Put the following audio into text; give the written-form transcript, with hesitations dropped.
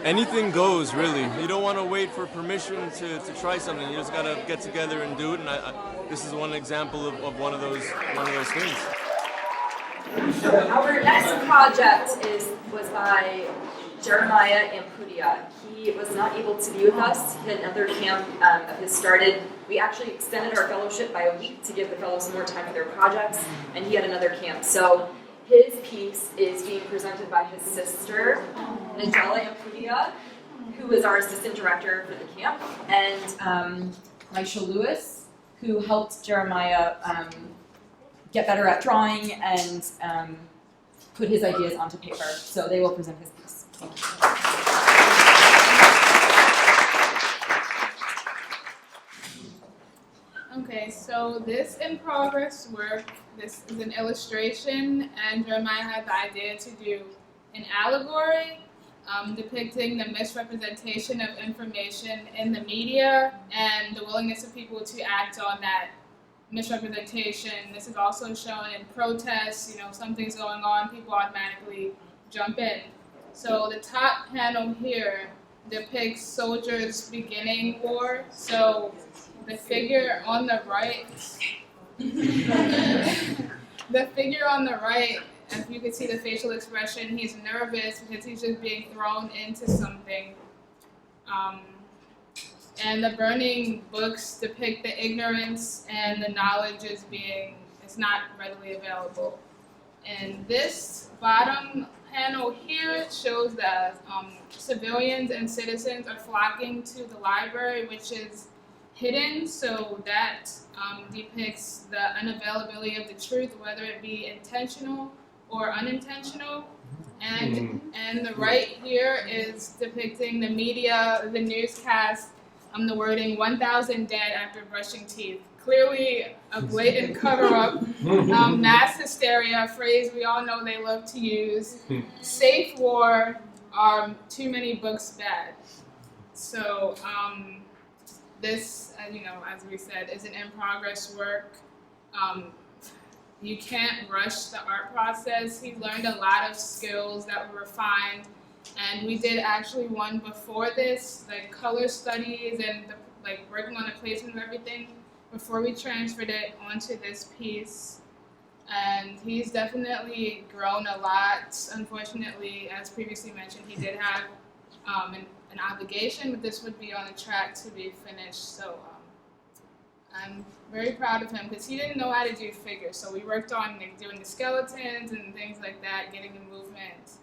Anything goes, really. You don't want to wait for permission to try something. You just gotta get together and do it. And this is one example of one of those things. Our next project was by Jeremiah Ampudia. He was not able to be with us. He had another camp that has started. We actually extended our fellowship by a week to give the fellows more time for their projects, and he had another camp. So his piece is being presented by his sister, Nigella Ampudia, who is our assistant director for the camp, and Maisha Lewis, who helped Jeremiah get better at drawing and put his ideas onto paper. So they will present his piece. Thank you. Okay, so this in progress work, this is an illustration, and Jeremiah had the idea to do an allegory depicting the misrepresentation of information in the media and the willingness of people to act on that misrepresentation. This is also shown in protests. Something's going on, people automatically jump in. So the top panel here depicts soldiers beginning war. So the figure on the right, if you can see the facial expression, he's nervous because he's just being thrown into something. And the burning books depict the ignorance and the knowledge it's not readily available. And this bottom panel here shows that civilians and citizens are flocking to the library, which is hidden, so that depicts the unavailability of the truth, whether it be intentional or unintentional. And the right here is depicting the media, the newscast, the wording 1,000 dead after brushing teeth. Clearly a blatant cover-up. Mass hysteria, a phrase we all know they love to use. Safe war, too many books bad. So this, as we said, is an in-progress work. You can't rush the art process. He learned a lot of skills that were refined. And we did actually one before this, like color studies and working on the placement of everything before we transferred it onto this piece. And he's definitely grown a lot. Unfortunately, as previously mentioned, he did have an obligation, but this would be on a track to be finished. So I'm very proud of him because he didn't know how to do figures. So we worked on doing the skeletons and things like that, getting the movement.